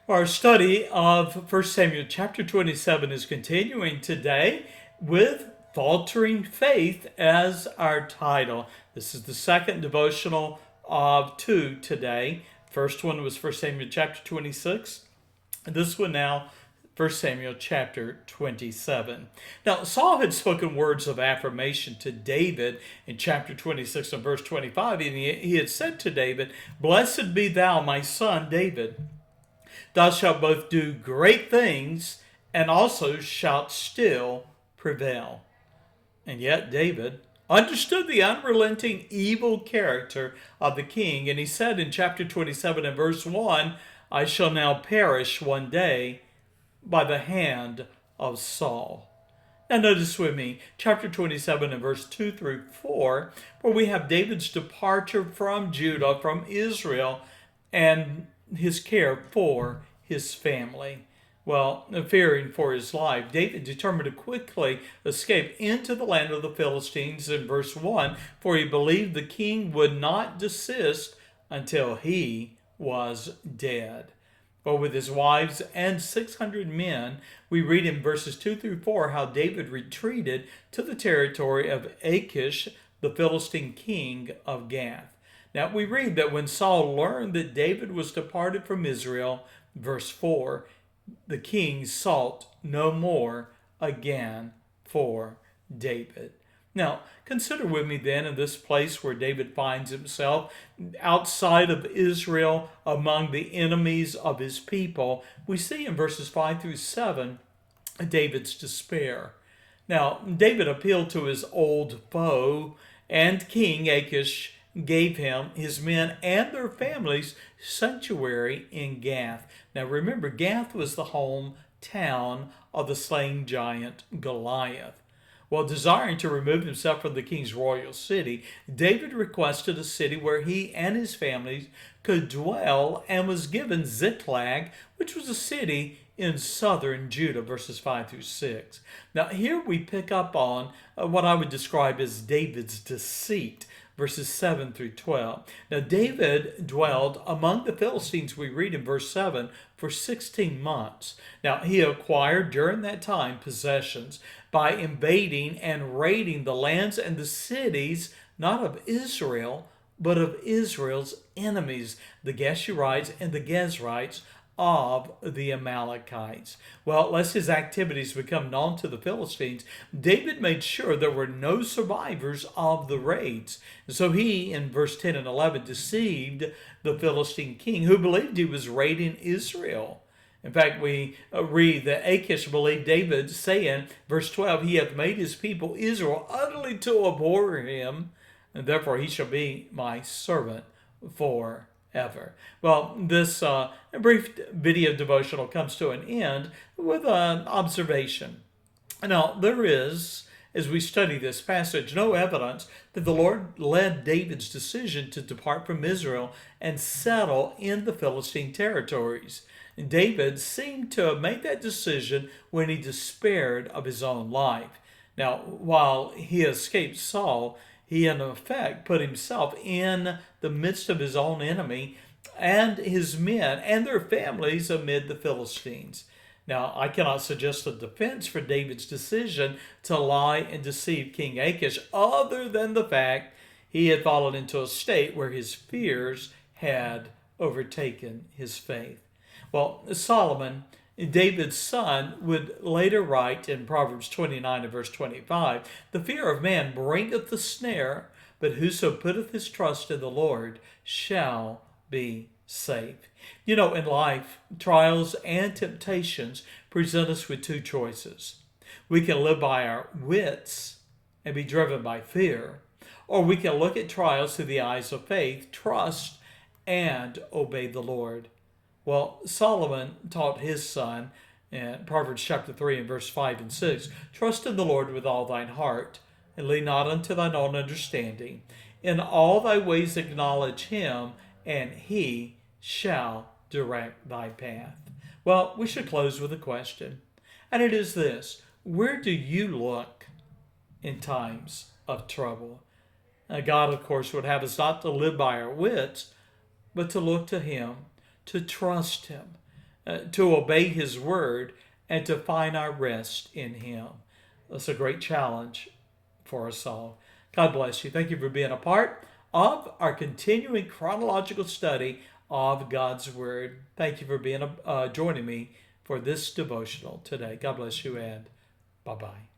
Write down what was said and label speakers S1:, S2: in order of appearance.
S1: Our study of 1 Samuel chapter 27 is continuing today with Faltering Faith as our title. This is the second devotional of two today. First one was 1 Samuel chapter 26. And this one now, 1 Samuel chapter 27. Now, Saul had spoken words of affirmation to David in chapter 26 and verse 25, and he had said to David, "Blessed be thou, my son David. Thou shalt both do great things, and also shalt still prevail." And yet David understood the unrelenting evil character of the king, and he said in chapter 27 and verse 1, "I shall now perish one day by the hand of Saul." Now notice with me, chapter 27 and verse 2 through 4, where we have David's departure from Judah, from Israel, and his care for his family. Well, fearing for his life, David determined to quickly escape into the land of the Philistines in verse 1, for he believed the king would not desist until he was dead. But with his wives and 600 men, we read in verses 2 through 4 how David retreated to the territory of Achish, the Philistine king of Gath. Now we read that when Saul learned that David was departed from Israel, verse 4, the king sought no more again for David. Now, consider with me then in this place where David finds himself outside of Israel among the enemies of his people. We see in verses 5 through 7 David's despair. Now, David appealed to his old foe, and King Achish gave him, his men, and their families sanctuary in Gath. Now remember, Gath was the hometown of the slain giant Goliath. While desiring to remove himself from the king's royal city, David requested a city where he and his family could dwell, and was given Ziklag, which was a city in southern Judah, verses 5 through 6. Now here we pick up on what I would describe as David's deceit, verses 7 through 12. Now David dwelled among the Philistines, we read in verse 7, for 16 months. Now he acquired during that time possessions by invading and raiding the lands and the cities, not of Israel, but of Israel's enemies, the Geshurites and the Gezrites of the Amalekites. Well, lest his activities become known to the Philistines, David made sure there were no survivors of the raids. And so he, in verse 10 and 11, deceived the Philistine king, who believed he was raiding Israel. In fact, we read that Achish believed David, saying, verse 12, "He hath made his people Israel utterly to abhor him, and therefore he shall be my servant forever." Well, this brief video devotional comes to an end with an observation. Now, there is, as we study this passage, no evidence that the Lord led David's decision to depart from Israel and settle in the Philistine territories. David seemed to have made that decision when he despaired of his own life. Now, while he escaped Saul, he in effect put himself in the midst of his own enemy and his men and their families amid the Philistines. Now, I cannot suggest a defense for David's decision to lie and deceive King Achish other than the fact he had fallen into a state where his fears had overtaken his faith. Well, Solomon, David's son, would later write in Proverbs 29 and verse 25, "The fear of man bringeth the snare, but whoso putteth his trust in the Lord shall be safe." You know, in life, trials and temptations present us with two choices. We can live by our wits and be driven by fear, or we can look at trials through the eyes of faith, trust, and obey the Lord. Well, Solomon taught his son in Proverbs chapter 3 and verse 5 and 6, "Trust in the Lord with all thine heart, and lean not unto thine own understanding. In all thy ways acknowledge him, and he shall direct thy path." Well, we should close with a question, and it is this: where do you look in times of trouble? God, of course, would have us not to live by our wits, but to look to him, to trust him. to obey His word, and to find our rest in Him. That's a great challenge for us all. God bless you. Thank you for being a part of our continuing chronological study of God's Word. Thank you for being joining me for this devotional today. God bless you, and bye-bye.